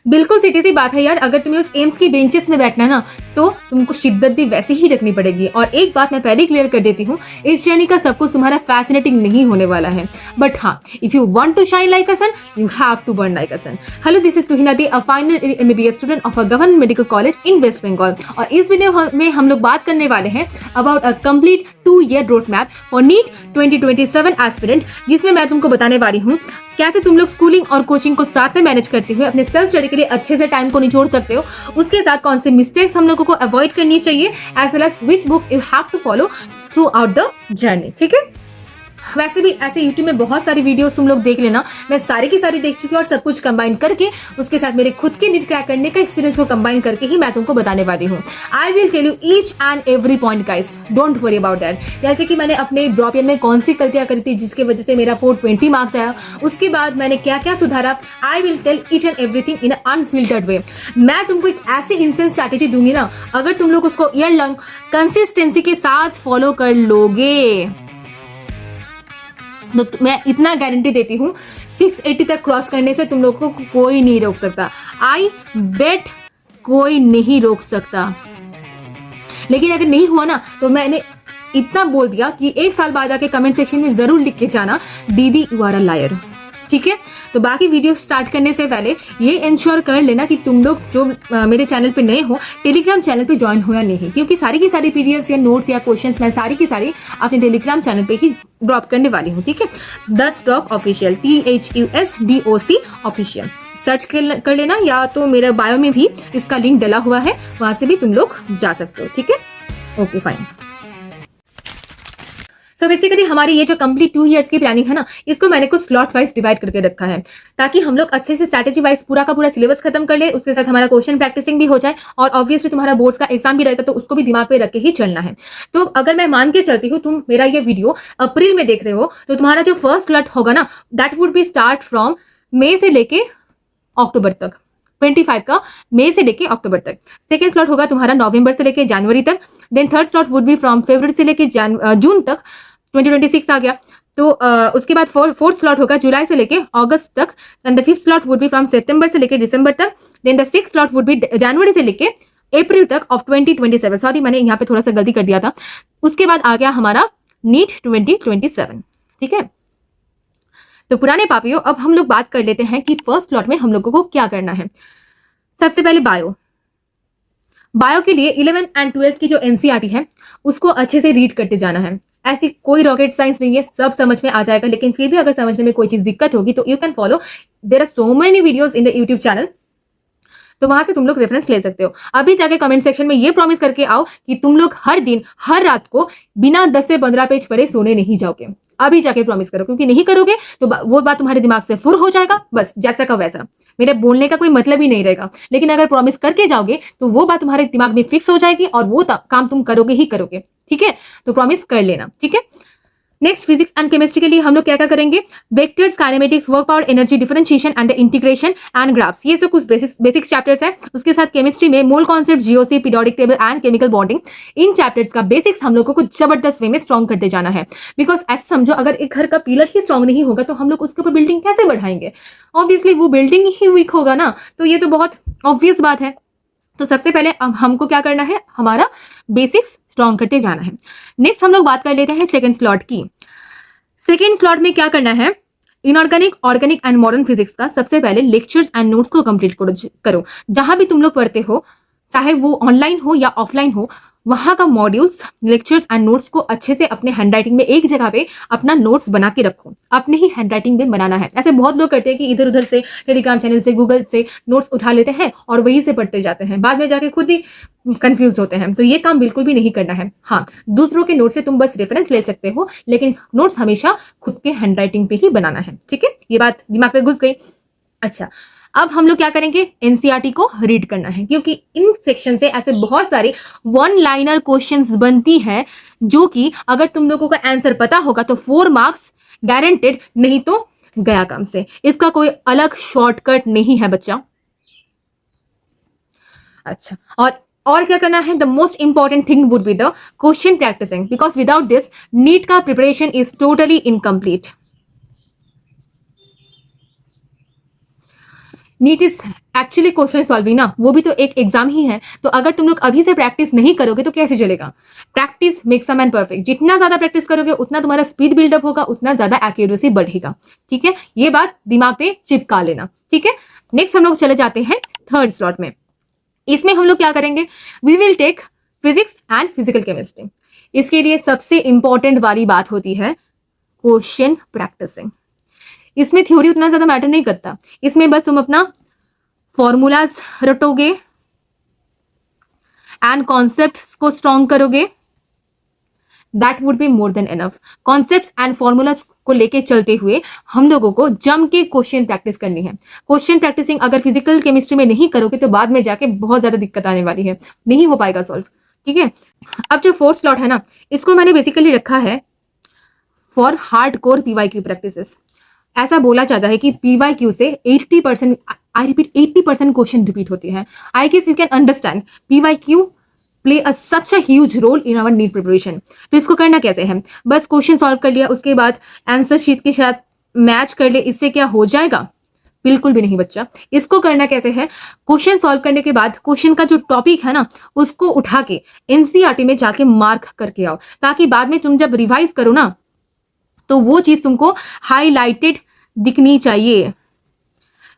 बिल्कुल सीधी सी बात है यार, अगर तुम्हें उस एम्स की बेंचेस में बैठना है ना, तो तुमको शिद्दत भी वैसे ही रखनी पड़ेगी। और एक बात मैं पहले क्लियर कर देती हूँ, इस जर्नी का सब कुछ तुम्हारा फैसिनेटिंग नहीं होने वाला है, बट हाँ, if you want to shine like a sun, you have to burn like a sun. Hello, this is Tuhina di, a final MBBS student of a government medical college in West Bengal. और इस video में हम लोग बात करने वाले हैं about a complete 2-year road map for NEET 2027 aspirant, जिसमें मैं तुमको बताने वाली हूँ कैसे तुम लोग स्कूलिंग और कोचिंग को साथ में मैनेज करते हुए अपने सेल्फ स्टडी के लिए अच्छे से टाइम को निचोड़ सकते हो। उसके साथ कौन से मिस्टेक्स हम लोगों को अवॉइड करनी चाहिए, as well as which books you have to follow throughout the journey. ठीक है, वैसे भी ऐसे YouTube में बहुत सारी वीडियोस तुम लोग देख लेना, मैं सारी की सारी देख चुकी हूँ और सब कुछ कंबाइन करके उसके साथ मेरे खुद के नीट क्रैक करने का एक्सपीरियंस को कंबाइन करके ही मैं तुमको बताने वाली हूँ। I will tell you each and every point guys, don't worry about that. जैसे कि मैंने अपने ड्रॉप ईयर में कौन सी गलतियां करी थी जिसकी वजह से मेरा 420 मार्क्स आया, उसके बाद मैंने क्या क्या सुधारा, I will tell each and everything in unfiltered way. मैं तुमको एक ऐसी इंस्टेंट स्ट्रैटेजी दूंगी ना, अगर तुम लोग उसको ईयर लॉन्ग कंसिस्टेंसी के साथ फॉलो कर लोगे तो मैं इतना गारंटी देती हूँ 680 तक क्रॉस करने से तुम लोगों को कोई नहीं रोक सकता। आई बेट कोई नहीं रोक सकता। लेकिन अगर नहीं हुआ ना, तो मैंने इतना बोल दिया कि एक साल बाद आके कमेंट सेक्शन में जरूर लिख के जाना, दीदी यू आर अ लायर। ठीक है, तो बाकी वीडियो स्टार्ट करने से पहले ये इंश्योर कर लेना कि तुम लोग जो मेरे चैनल पे नए हो, टेलीग्राम चैनल पे ज्वाइन हो या नहीं, क्योंकि सारी की सारी पीडीएफ या नोट्स या क्वेश्चंस मैं सारी की सारी अपने टेलीग्राम चैनल पे ही ड्रॉप करने वाली हूँ। ठीक है, the stock official, THUSDOC official search कर लेना, या तो मेरे बायो में भी इसका लिंक डला हुआ है, वहां से भी तुम लोग जा सकते हो। ठीक है, ओके फाइन। सो बेसिकली हमारी ये जो कंप्लीट 2 years की प्लानिंग है ना, इसको मैंने कुछ स्लॉट वाइज डिवाइड करके रखा है, ताकि हम लोग अच्छे से स्ट्रैटेजी वाइज पूरा का पूरा सिलेबस खत्म कर ले, उसके साथ हमारा क्वेश्चन प्रैक्टिसिंग भी हो जाए, और ऑब्वियसली तुम्हारा बोर्ड्स का एग्जाम भी रहेगा तो उसको भी दिमाग पे रख के ही चलना है। तो अगर मैं मान के चलती हूँ तुम मेरा ये वीडियो अप्रैल में देख रहे हो, तो तुम्हारा जो फर्स्ट स्लॉट होगा ना, that would be start from मई से लेके अक्टूबर तक, 25 का मई से लेके अक्टूबर तक। सेकेंड स्लॉट होगा तुम्हारा नवंबर से लेके जनवरी तक। Then third slot would be from फरवरी से लेके जून तक, 2026 आ गया। तो उसके बाद फोर्थ स्लॉट होगा जुलाई से लेके अगस्त तक। And the fifth slot would be from सितंबर से लेके दिसंबर तक। Then the sixth slot would be जनवरी से लेके अप्रैल तक ऑफ 2027। सॉरी, मैंने यहाँ पे थोड़ा सा गलती कर दिया था। उसके बाद आ गया हमारा नीट 2027। ठीक है, तो पुराने पापियों, अब हम लोग बात कर लेते हैं कि फर्स्ट स्लॉट में हम लोगों को क्या करना है। सबसे पहले बायो के लिए 11th and 12th की जो NCERT है उसको अच्छे से रीड करते जाना है। ऐसी कोई रॉकेट साइंस नहीं है, सब समझ में आ जाएगा, लेकिन फिर भी अगर समझने में कोई चीज दिक्कत होगी तो you can follow, there are so many videos in the YouTube channel, तो वहां से तुम लोग रेफरेंस ले सकते हो। अभी जाके कमेंट सेक्शन में ये प्रॉमिस करके आओ कि तुम लोग हर दिन हर रात को बिना 10 से 15 पेज पढ़े सोने नहीं जाओगे। अभी जाके प्रॉमिस करो, क्योंकि नहीं करोगे तो वो बात तुम्हारे दिमाग से फुर हो जाएगा, बस जैसा का वैसा, मेरे बोलने का कोई मतलब ही नहीं रहेगा। लेकिन अगर प्रॉमिस करके जाओगे तो वो बात तुम्हारे दिमाग में फिक्स हो जाएगी और वो काम तुम करोगे ही करोगे। ठीक है, तो प्रॉमिस कर लेना। ठीक है, नेक्स्ट फिजिक्स एंड केमिस्ट्री के लिए हम लोग क्या क्या करेंगे, vectors, kinematics, work power, energy, differentiation and integration and graphs, ये सब कुछ बेसिक चैप्टर्स है। उसके साथ केमिस्ट्री में mole concept, GOC, periodic table and chemical bonding, in chapters का बेसिक्स हम लोगों को जबरदस्त वे में स्ट्रॉन्ग करते जाना है। बिकॉज ऐसे समझो, अगर एक घर का पिलर ही स्ट्रॉन्ग नहीं होगा तो हम लोग उसके ऊपर बिल्डिंग कैसे बढ़ाएंगे, ऑब्वियसली वो बिल्डिंग ही वीक होगा ना, तो ये तो बहुत ऑब्वियस बात है। तो सबसे पहले हमको क्या करना है, हमारा बेसिक्स स्ट्रॉन्ग करते जाना है। नेक्स्ट हम लोग बात कर लेते हैं सेकेंड स्लॉट की। सेकेंड स्लॉट में क्या करना है, inorganic, organic and modern physics का सबसे पहले लेक्चर्स एंड नोट्स को कंप्लीट करो। जहां भी तुम लोग पढ़ते हो, चाहे वो ऑनलाइन हो या ऑफलाइन हो, वहां का मॉड्यूल्स, लेक्चर्स एंड नोट्स को अच्छे से अपने हैंडराइटिंग में एक जगह पे अपना नोट्स बना के रखो। अपने ही हैंडराइटिंग में बनाना है। ऐसे बहुत लोग करते हैं कि इधर उधर से टेलीग्राम चैनल से, गूगल से नोट्स उठा लेते हैं और वहीं से पढ़ते जाते हैं, बाद में जाके खुद ही कंफ्यूज होते हैं। तो ये काम बिल्कुल भी नहीं करना है। हाँ, दूसरों के नोट से तुम बस रेफरेंस ले सकते हो, लेकिन नोट्स हमेशा खुद के हैंडराइटिंग पे ही बनाना है। ठीक है, ये बात दिमाग में घुस गई। अच्छा, अब हम लोग क्या करेंगे, NCERT को रीड करना है, क्योंकि इन सेक्शन से ऐसे बहुत सारे वन लाइनर क्वेश्चंस बनती है जो कि अगर तुम लोगों का आंसर पता होगा तो 4 मार्क्स गारंटेड, नहीं तो गया काम से। इसका कोई अलग शॉर्टकट नहीं है बच्चा। अच्छा, और क्या करना है, the most important thing would be the question practicing, because without this NEET का preparation is totally incomplete. NEET is actually question solving ना, वो भी तो एक एग्जाम ही है। तो अगर तुम लोग अभी से प्रैक्टिस नहीं करोगे तो कैसे चलेगा? Practice makes a man perfect. जितना ज्यादा प्रैक्टिस करोगे उतना तुम्हारा स्पीड बिल्डअप होगा, उतना ज्यादा एक्यूरेसी बढ़ेगा। ठीक है, ये बात दिमाग पे चिपका लेना। ठीक है, नेक्स्ट हम लोग चले जाते हैं थर्ड स्लॉट में। इसमें हम लोग क्या करेंगे? We will take physics and physical chemistry. इसके लिए सबसे इंपॉर्टेंट वाली बात होती है क्वेश्चन प्रैक्टिसिंग। इसमें थ्योरी उतना ज्यादा मैटर नहीं करता, इसमें बस तुम अपना फॉर्मूलाज रटोगे एंड कॉन्सेप्ट्स को स्ट्रॉन्ग करोगे, that would be more than enough. Concepts and formulas को लेके चलते हुए हम लोगों को जम के क्वेश्चन प्रैक्टिस करनी है। क्वेश्चन प्रैक्टिसिंग अगर फिजिकल केमिस्ट्री में नहीं करोगे तो बाद में जाके बहुत ज्यादा दिक्कत आने वाली है, नहीं हो पाएगा सॉल्व। ठीक है, अब जो फोर्थ स्लॉट है ना, इसको मैंने बेसिकली रखा है for hard core PYQ practices. ऐसा बोला जाता है कि पीवाईक्यू से 80%, आई रिपीट 80% क्वेश्चन रिपीट होते हैं। I guess you can understand PYQ play such a huge role in our NEET preparation. तो इसको करना कैसे है? बस क्वेश्चन सॉल्व कर लिया, उसके बाद आंसर शीट के साथ मैच कर ले, इससे क्या हो जाएगा? बिल्कुल भी नहीं बच्चा। इसको करना कैसे है? क्वेश्चन सॉल्व करने के बाद क्वेश्चन का जो टॉपिक है ना, उसको उठा के एनसीईआरटी में जाके मार्क करके आओ, ताकि बाद में तुम जब रिवाइज करो ना तो वो चीज तुमको हाईलाइटेड दिखनी चाहिए,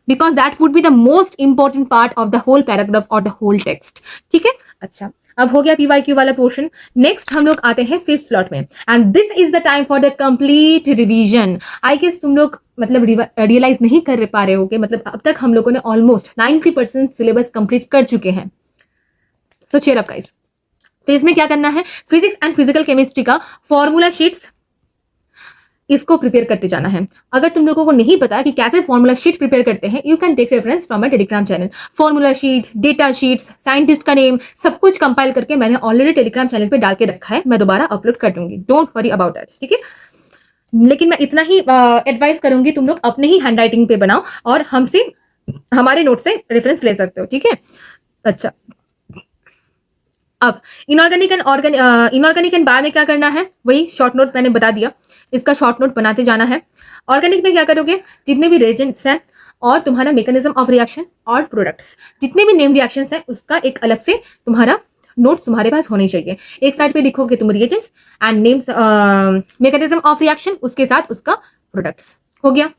because that would be the most important part of the whole paragraph और द होल टेक्स्ट। ठीक है, अच्छा अब हो गया पीवाईक्यू वाला पोर्शन। नेक्स्ट हम लोग आते हैं फिफ्थ स्लॉट में, and this is the time for the complete revision. I guess तुम लोग मतलब रियलाइज नहीं कर पा रहे होगे, मतलब अब तक हम लोगों ने ऑलमोस्ट 90% सिलेबस कंप्लीट कर चुके हैं। सो चीयर अप गाइस। तो इसमें क्या करना है? फिजिक्स एंड फिजिकल केमिस्ट्री का फॉर्मूला शीट्स, इसको प्रिपेयर करते जाना है। अगर तुम लोगों को नहीं पता कि कैसे फॉर्मूला शीट प्रिपेयर करते हैं, you can take reference from my Telegram channel. Formula sheet, data sheets, scientist का नेम, सब कुछ कंपाइल करके मैंने ऑलरेडी टेलीग्राम चैनल पे डाल के रखा है, मैं दोबारा अपलोड कर दूंगी, डोंट वरी अबाउट दैट। ठीक है, लेकिन मैं इतना ही एडवाइस करूंगी, तुम लोग अपने ही हैंड राइटिंग पे बनाओ और हमसे हमारे नोट से रेफरेंस ले सकते हो। ठीक है, अच्छा अब इनऑर्गेनिक एंड बायो में क्या करना है? वही शॉर्ट नोट मैंने बता दिया, इसका शॉर्ट नोट बनाते जाना है। ऑर्गेनिक में क्या करोगे? जितने भी रिएजेंट्स हैं और तुम्हारा मैकेनिज्म ऑफ रिएक्शन और प्रोडक्ट्स, जितने भी नेम रिएक्शंस हैं, उसका एक अलग से तुम्हारा नोट्स तुम्हारे पास होने चाहिए। एक साइड पे लिखोगे तुम reagents and names, mechanism of reaction, उसके साथ उसका प्रोडक्ट्स। हो गया?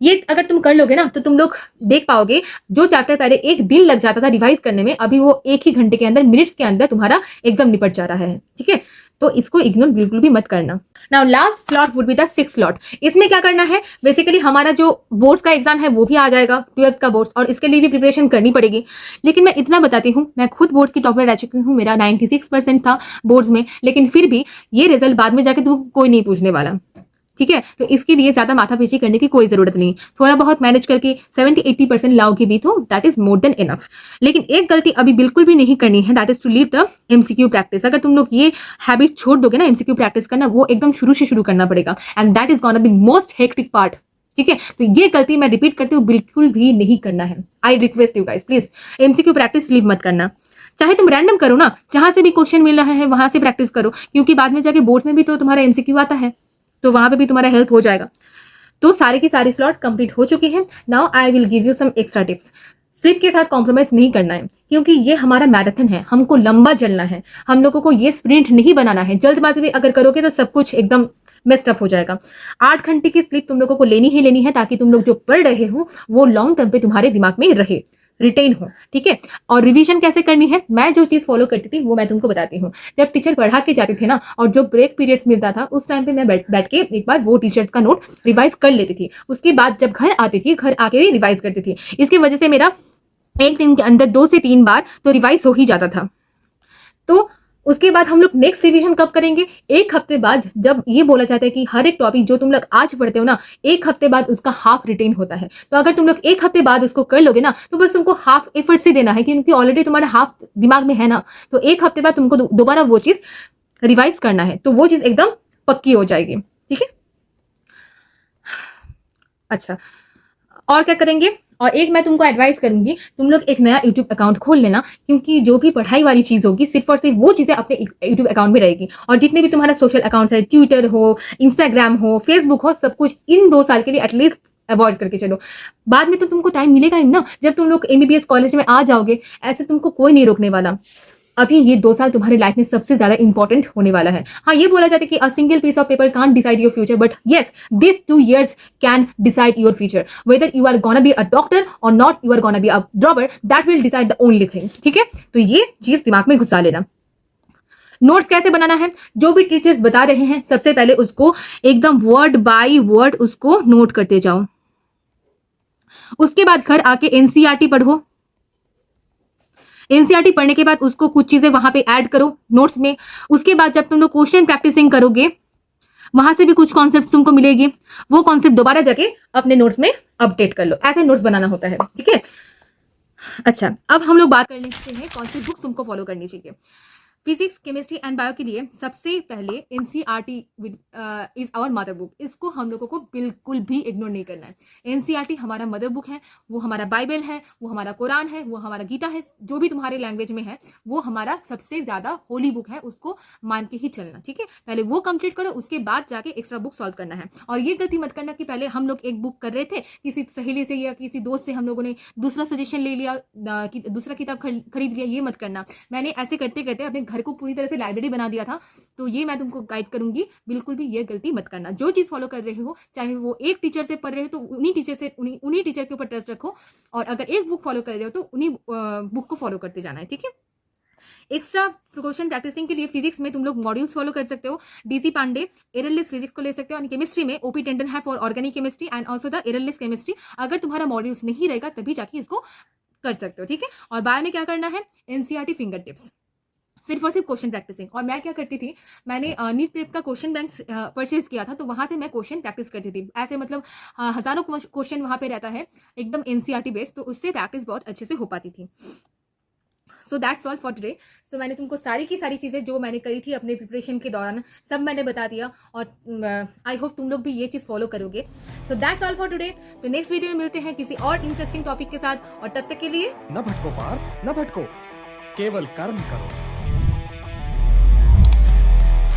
ये अगर तुम कर लोगे ना तो तुम लोग देख पाओगे जो चैप्टर पहले एक दिन लग जाता था रिवाइज करने में, अभी वो एक ही घंटे के अंदर, मिनट्स के अंदर तुम्हारा एकदम निपट जा रहा है। ठीक है, तो इसको इग्नोर बिल्कुल भी मत करना। Now last slot would be the sixth slot. इसमें क्या करना है? बेसिकली हमारा जो बोर्ड्स का एग्जाम है वो भी आ जाएगा, 12th का बोर्ड्स, और इसके लिए भी प्रिपरेशन करनी पड़ेगी। लेकिन मैं इतना बताती हूँ, मैं खुद बोर्ड्स की टॉपर रह चुकी हूँ, मेरा 96% था बोर्ड्स में, लेकिन फिर भी ये रिजल्ट बाद में जाके तुमको कोई नहीं पूछने वाला। ठीक है, तो इसके लिए ज्यादा माथापेची करने की कोई जरूरत नहीं, थोड़ा बहुत मैनेज करके 70-80% लाओगे भी तो that is more than enough. लेकिन एक गलती अभी बिल्कुल भी नहीं करनी है, that is to leave the MCQ practice. अगर तुम लोग ये हैबिट छोड़ दोगे ना एमसीक्यू प्रैक्टिस करना, वो एकदम शुरू से शुरू करना पड़ेगा, and that is gonna be most hectic part. ठीक है, तो ये गलती मैं रिपीट करती हूँ, बिल्कुल भी नहीं करना है। I request you guys, please MCQ practice leave मत करना। चाहे तुम रैंडम करो ना, जहां से भी क्वेश्चन मिल रहा है वहां से प्रैक्टिस करो, क्योंकि बाद में जाके बोर्ड्स में भी तो तुम्हारा एमसीक्यू आता है, तो वहां पे भी तुम्हारा हेल्प हो जाएगा। तो सारे की सारी स्लॉट्स कंप्लीट हो चुकी हैं। Now I will give you some extra tips. Slip के साथ कॉम्प्रोमाइज नहीं करना है, क्योंकि ये हमारा मैराथन है, हमको लंबा चलना है, हम लोगों को ये स्प्रिंट नहीं बनाना है। जल्दबाजी में अगर करोगे तो सब कुछ एकदम मेस्ड अप हो जाएगा। 8 घंटे की स्लिप तुम लोगों को लेनी ही लेनी है, ताकि तुम लोग जो पढ़ रहे हो वो लॉन्ग टर्म पे तुम्हारे दिमाग में रहे, रिटेन हो। ठीक है, और रिवीजन कैसे करनी है, मैं जो चीज फॉलो करती थी वो मैं तुमको बताती हूँ। जब टीचर पढ़ा के जाते थे ना, और जो ब्रेक पीरियड्स मिलता था, उस टाइम पे मैं बैठ के एक बार वो टीचर्स का नोट रिवाइज कर लेती थी। उसके बाद जब घर आती थी, घर आके भी रिवाइज करती थी। इसकी वजह से मेरा एक दिन के अंदर 2 से 3 बार तो रिवाइज हो ही जाता था। तो उसके बाद हम लोग नेक्स्ट रिवीजन कब करेंगे? 1 हफ्ते बाद। जब ये बोला जाता है कि हर एक टॉपिक जो तुम लोग आज पढ़ते हो ना, 1 हफ्ते बाद उसका हाफ रिटेन होता है। तो अगर तुम लोग 1 हफ्ते बाद उसको कर लोगे ना, तो बस तुमको हाफ एफर्ट से देना है, क्योंकि ऑलरेडी तुम्हारा हाफ दिमाग में है ना। तो 1 हफ्ते बाद तुमको दोबारा वो चीज रिवाइज करना है, तो वो चीज एकदम पक्की हो जाएगी। ठीक है, अच्छा और क्या करेंगे? और एक मैं तुमको एडवाइस करूंगी, तुम लोग एक नया यूट्यूब अकाउंट खोल लेना, क्योंकि जो भी पढ़ाई वाली चीज होगी सिर्फ और सिर्फ वो चीजें अपने यूट्यूब अकाउंट में रहेगी। और जितने भी तुम्हारा सोशल अकाउंट्स है, ट्विटर हो, इंस्टाग्राम हो, फेसबुक हो, सब कुछ इन 2 साल के लिए एटलीस्ट अवॉइड करके चलो। बाद में तो तुमको टाइम मिलेगा ही ना, जब तुम लोग एमबीबीएस कॉलेज में आ जाओगे, ऐसे तुमको कोई नहीं रोकने वाला। अभी ये 2 साल तुम्हारी लाइफ में सबसे ज्यादा इंपॉर्टेंट होने वाला है। हाँ, ये बोला जाता है कि a single piece of paper can't decide your future, but yes, this 2 years can decide your future. Whether you are gonna be a doctor or not you are gonna be a dropper, that will decide the only thing. ठीक है, तो ये चीज दिमाग में घुसा लेना। Notes कैसे बनाना है, जो भी टीचर्स बता रहे हैं सबसे पहले उसको एकदम वर्ड बाय वर्ड उसको नोट करते जाओ। उसके बाद घर आके एनसीईआरटी पढ़ो। एनसीईआरटी पढ़ने के बाद उसको कुछ चीजें वहां पे ऐड करो नोट्स में। उसके बाद जब तुम लोग क्वेश्चन प्रैक्टिसिंग करोगे, वहां से भी कुछ कॉन्सेप्ट तुमको मिलेगी, वो कॉन्सेप्ट दोबारा जाके अपने नोट्स में अपडेट कर लो। ऐसे नोट्स बनाना होता है। ठीक है, अच्छा, अब हम लोग बात कर लेते हैं कौन सी बुक तुमको फॉलो करनी चाहिए। फिजिक्स, केमिस्ट्री एंड बायो के लिए सबसे पहले NCERT is our mother book. इसको हम लोगों को बिल्कुल भी इग्नोर नहीं करना है। एनसीईआरटी हमारा मदर बुक है, वो हमारा बाइबल है, वो हमारा कुरान है, वो हमारा गीता है, जो भी तुम्हारे लैंग्वेज में है वो हमारा सबसे ज्यादा होली बुक है, उसको मान के ही चलना। ठीक है, पहले वो कंप्लीट करो, उसके बाद जाके एक्स्ट्रा बुक सॉल्व करना है। और ये गलती मत करना कि पहले हम लोग एक बुक कर रहे थे, किसी सहेली से या किसी दोस्त से हम लोगों ने दूसरा सजेशन ले लिया, दूसरा किताब खरीद लिया। ये मत करना। मैंने ऐसे करते करते अपने घर को पूरी तरह से लाइब्रेरी बना दिया था, तो ये मैं तुमको गाइड करूंगी, बिल्कुल भी ये गलती मत करना। जो चीज फॉलो कर रहे हो, चाहे वो एक टीचर से पढ़ रहे हो तो उन्हीं टीचर के ऊपर ट्रस्ट रखो, और अगर एक बुक फॉलो कर रहे हो तो उन्हीं बुक को फॉलो करते जाना है। ठीक है, एक्स्ट्रा क्वेश्चन प्रैक्टिसिंग के लिए फिजिक्स में तुम लोग मॉड्यूल्स फॉलो कर सकते हो। डीसी पांडे एररलेस फिजिक्स को ले सकते हो, और केमिस्ट्री में ओपी टेंडन है for organic chemistry and also the errorless chemistry. अगर तुम्हारा मॉड्यूल्स नहीं रहेगा तभी जाके इसको कर सकते हो। ठीक है, और बायो में क्या करना है, एनसीईआरटी फिंगर टिप्स, सिर्फ और सिर्फ क्वेश्चन प्रैक्टिसिंग। और मैं क्या करती थी, मैंने नीट प्रेप का क्वेश्चन बैंक परचेज किया था, तो वहां से मैं क्वेश्चन प्रैक्टिस करती थी। ऐसे मतलब हजारों क्वेश्चन वहां पे रहता है एकदम एनसीईआरटी बेस्ड, तो उससे प्रैक्टिस बहुत अच्छे से हो पाती थी। So that's all for today. So मैंने तुमको सारी की सारी चीज़ें जो मैंने करी थी अपने प्रिपरेशन के दौरान सब मैंने बता दिया, और आई होप तुम लोग भी ये चीज़ फॉलो करोगे। सो दैट्स ऑल फॉर टुडे। तो नेक्स्ट वीडियो में मिलते हैं किसी और इंटरेस्टिंग टॉपिक के साथ, और तब तक के लिए न भटको पार्थ, न भटको, केवल कर्म करो।